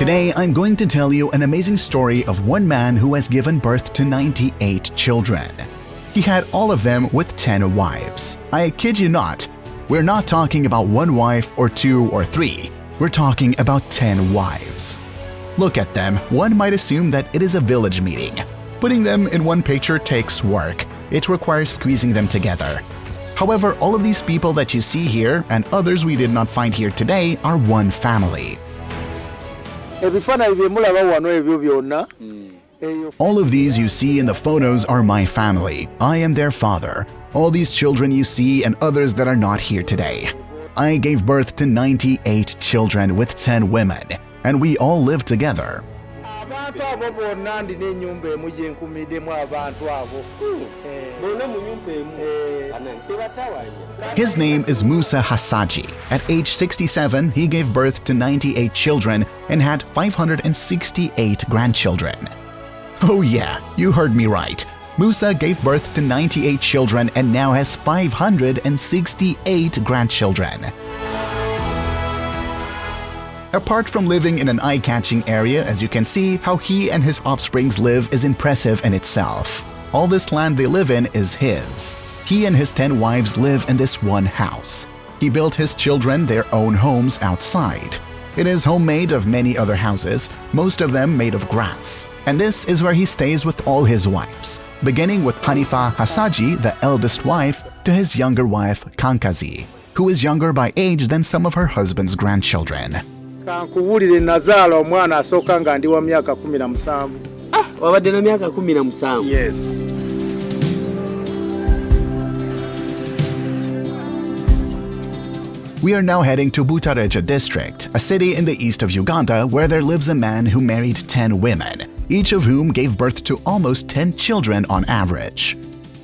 Today, I'm going to tell you an amazing story of one man who has given birth to 98 children. He had all of them with 10 wives. I kid you not. We're not talking about one wife or two or three. We're talking about 10 wives. Look at them. One might assume that it is a village meeting. Putting them in one picture takes work. It requires squeezing them together. However, all of these people that you see here and others we did not find here today are one family. All of these you see in the photos are my family. I am their father. All these children you see and others that are not here today. I gave birth to 98 children with 10 women, and we all live together. His name is Musa Hassaji. At age 67, he gave birth to 98 children and had 568 grandchildren. Oh yeah, you heard me right. Musa gave birth to 98 children and now has 568 grandchildren. Apart from living in an eye-catching area, as you can see, how he and his offsprings live is impressive in itself. All this land they live in is his. He and his 10 wives live in this one house. He built his children their own homes outside. It is homemade of many other houses, most of them made of grass. And this is where he stays with all his wives, beginning with Hanifa Hassaji, the eldest wife, to his younger wife Kankazi, who is younger by age than some of her husband's grandchildren. Kankubulire nazaala omwana asooka nga ndi wa myaka 17. Wabadde na myaka 17? Yes. We are now heading to Butareja district, a city in the east of Uganda where there lives a man who married 10 women, each of whom gave birth to almost 10 children on average.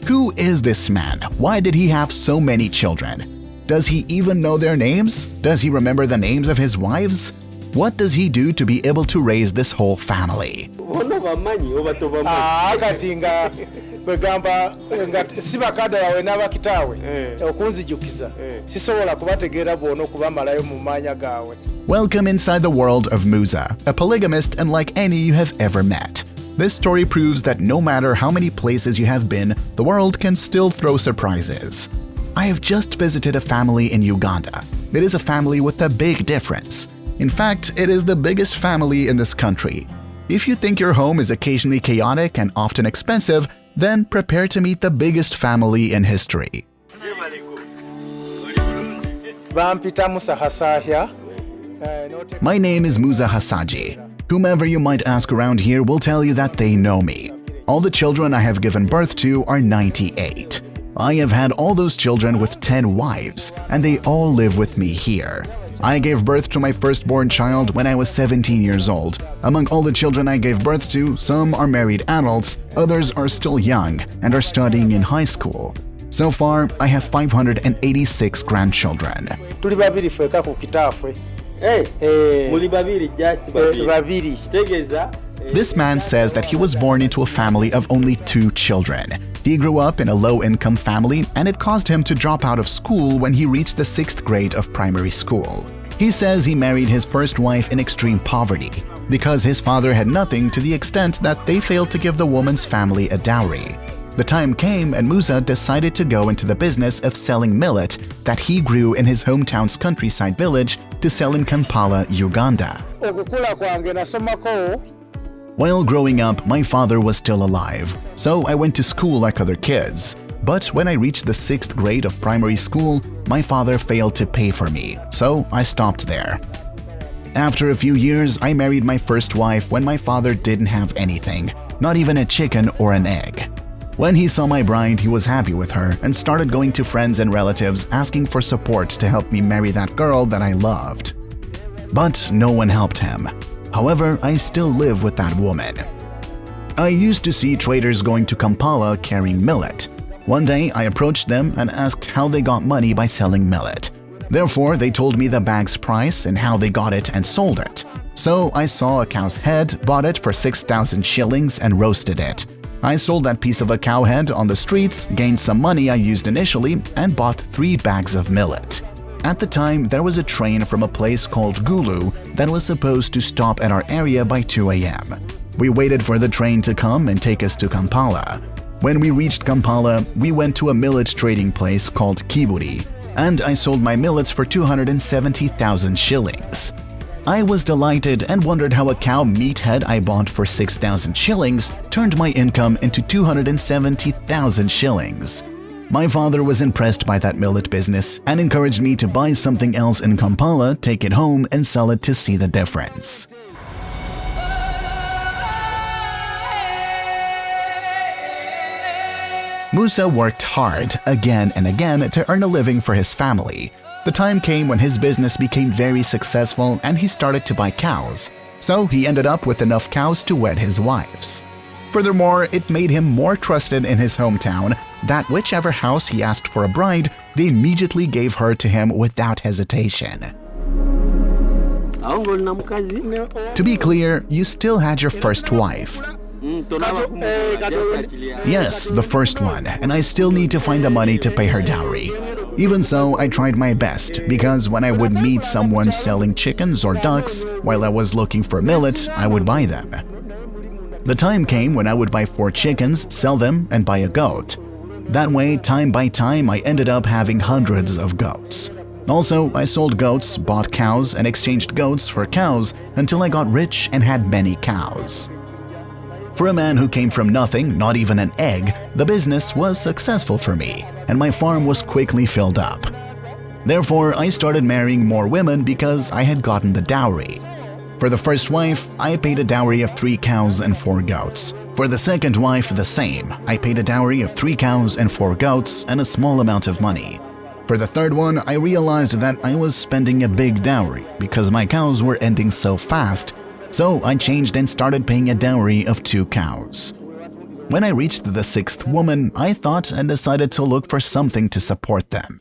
Who is this man? Why did he have so many children? Does he even know their names? Does he remember the names of his wives? What does he do to be able to raise this whole family? Welcome inside the world of Musa, a polygamist unlike any you have ever met. This story proves that no matter how many places you have been, the world can still throw surprises. I have just visited a family in Uganda. It is a family with a big difference. In fact, it is the biggest family in this country. If you think your home is occasionally chaotic and often expensive, then prepare to meet the biggest family in history. My name is Musa Hassaji. Whomever you might ask around here will tell you that they know me. All the children I have given birth to are 98. I have had all those children with 10 wives, and they all live with me here. I gave birth to my firstborn child when I was 17 years old. Among all the children I gave birth to, some are married adults, others are still young and are studying in high school. So far, I have 586 grandchildren. This man says that he was born into a family of only 2 children. He grew up in a low-income family and it caused him to drop out of school when he reached the 6th grade of primary school. He says he married his first wife in extreme poverty because his father had nothing to the extent that they failed to give the woman's family a dowry. The time came and Musa decided to go into the business of selling millet that he grew in his hometown's countryside village to sell in Kampala, Uganda. While growing up, my father was still alive, so I went to school like other kids. But when I reached the 6th grade of primary school, my father failed to pay for me, so I stopped there. After a few years, I married my first wife when my father didn't have anything, not even a chicken or an egg. When he saw my bride, he was happy with her and started going to friends and relatives asking for support to help me marry that girl that I loved. But no one helped him. However, I still live with that woman. I used to see traders going to Kampala carrying millet. One day, I approached them and asked how they got money by selling millet. Therefore, they told me the bag's price and how they got it and sold it. So I saw a cow's head, bought it for 6,000 shillings and roasted it. I sold that piece of a cow head on the streets, gained some money I used initially, and bought 3 bags of millet. At the time, there was a train from a place called Gulu that was supposed to stop at our area by 2 a.m. We waited for the train to come and take us to Kampala. When we reached Kampala, we went to a millet trading place called Kiburi, and I sold my millets for 270,000 shillings. I was delighted and wondered how a cow meathead I bought for 6,000 shillings turned my income into 270,000 shillings. My father was impressed by that millet business and encouraged me to buy something else in Kampala, take it home, and sell it to see the difference. Musa worked hard again and again to earn a living for his family. The time came when his business became very successful and he started to buy cows, so he ended up with enough cows to wed his wives. Furthermore, it made him more trusted in his hometown that whichever house he asked for a bride, they immediately gave her to him without hesitation. To be clear, you still had your first wife. Yes, the first one, and I still need to find the money to pay her dowry. Even so, I tried my best, because when I would meet someone selling chickens or ducks while I was looking for millet, I would buy them. The time came when I would buy 4 chickens, sell them, and buy a goat. That way, time by time, I ended up having hundreds of goats. Also, I sold goats, bought cows, and exchanged goats for cows until I got rich and had many cows. For a man who came from nothing, not even an egg, the business was successful for me, and my farm was quickly filled up. Therefore, I started marrying more women because I had gotten the dowry. For the first wife, I paid a dowry of 3 cows and 4 goats. For the second wife, the same. I paid a dowry of 3 cows and 4 goats and a small amount of money. For the third one, I realized that I was spending a big dowry because my cows were ending so fast. So I changed and started paying a dowry of 2 cows. When I reached the 6th woman, I thought and decided to look for something to support them.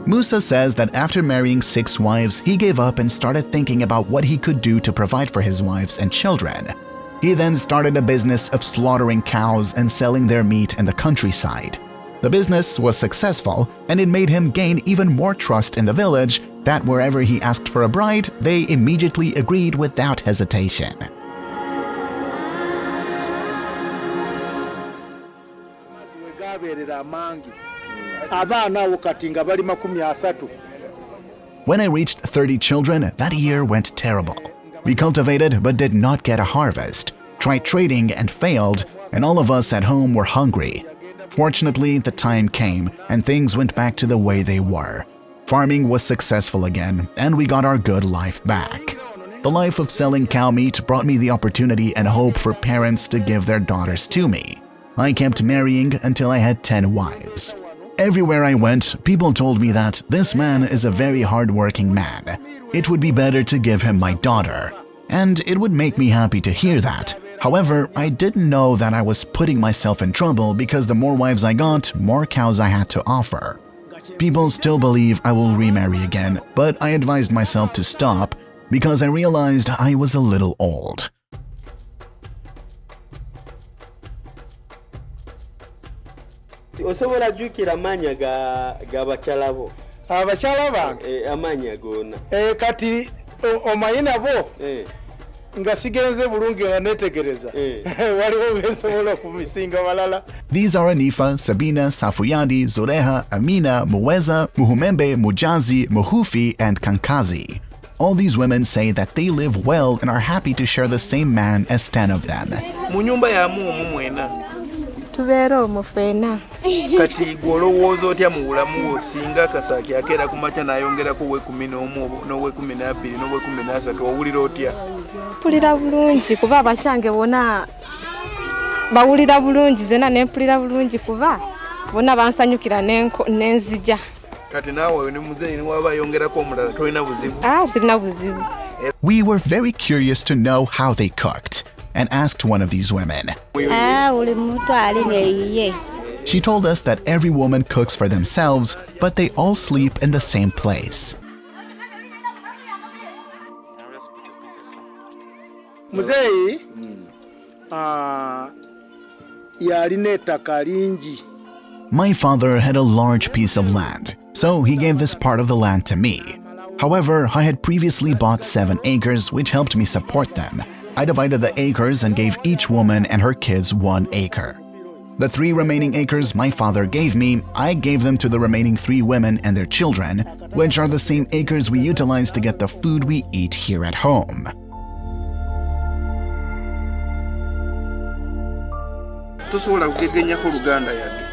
Musa says that after marrying 6 wives, he gave up and started thinking about what he could do to provide for his wives and children. He then started a business of slaughtering cows and selling their meat in the countryside. The business was successful, and it made him gain even more trust in the village that wherever he asked for a bride, they immediately agreed without hesitation. When I reached 30 children, that year went terrible. We cultivated but did not get a harvest, tried trading and failed, and all of us at home were hungry. Fortunately, the time came and things went back to the way they were. Farming was successful again, and we got our good life back. The life of selling cow meat brought me the opportunity and hope for parents to give their daughters to me. I kept marrying until I had 10 wives. Everywhere I went, people told me that this man is a very hard-working man. It would be better to give him my daughter. And it would make me happy to hear that. However, I didn't know that I was putting myself in trouble because the more wives I got, more cows I had to offer. People still believe I will remarry again, but I advised myself to stop because I realized I was a little old. Osobola jukira amanya ga bakyala bo. Abakyala bange amanya gonna. Kati omanyi nabo nga sigenze bulungi nga netegereza waliwo bensobola kumisinga balala. These are Anifa, Sabina, Safuyadi, Zoreha, Amina, Muweza, Muhumembe, Mujazi, Muhufi, and Kankazi. All these women say that they live well and are happy to share the same man as 10 of them. Mu nyumba yamu omumwena tubeera omufeena kati gwolowooza otya mu bulamu bwo singa Kasaaki akeera ku makya n'ayongerako ow'ekumi n'omu n'ow'ekumi n'abiri n'ow'ekumi n'asatu owulira otya? mpulira bulungi kuba abakyange bonna bawulira bulungi zena ne mpulira bulungi kuba bonna bansanyukira n'enzija. Kati naawe ne muzeeyi ne waba ayongerako omulala tolina buzibu? Sirina buzibu. We were very curious to know how they cooked and asked one of these women. She told us that every woman cooks for themselves, but they all sleep in the same place. muzeeyi yalina ettaka lingi. My father had a large piece of land, so he gave this part of the land to me. However, I had previously bought 7 acres, which helped me support them. I divided the acres and gave each woman and her kids 1 acre. The 3 remaining acres my father gave me, I gave them to the remaining 3 women and their children, which are the same acres we utilize to get the food we eat here at home. Tosobola kugegenyako Luganda yadde.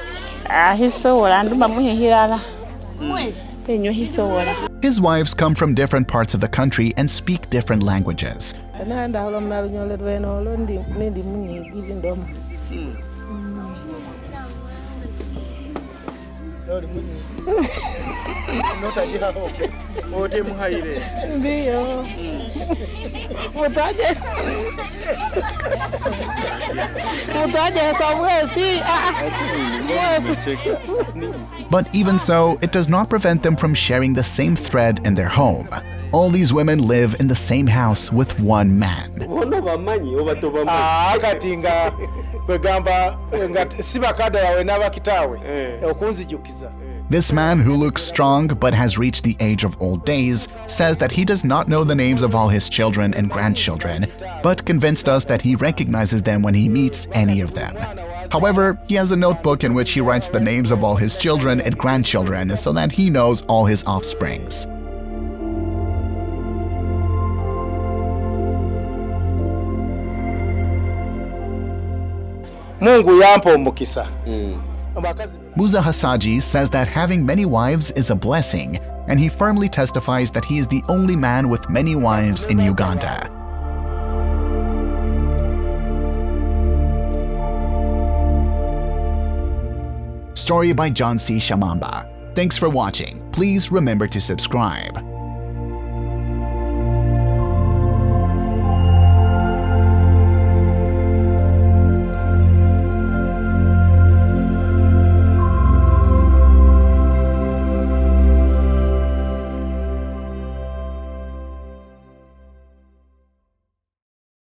Hisobola ndumba muhihirala. Penyo hisobola. His wives come from different parts of the country and speak different languages. Ote muhaire. Ndiyo. But even so, it does not prevent them from sharing the same thread in their home. All these women live in the same house with one man. Kati nga kwegamba nga si bakadde yawe n'abakitaawe okunzijukiza. This man, who looks strong but has reached the age of old days, says that he does not know the names of all his children and grandchildren, but convinced us that he recognizes them when he meets any of them. However, he has a notebook in which he writes the names of all his children and grandchildren so that he knows all his offsprings. Mungu yampa omukisa. Musa Hasaji says that having many wives is a blessing, and he firmly testifies that he is the only man with many wives in Uganda. Story by John C. Shamamba. Thanks for watching. Please remember to subscribe.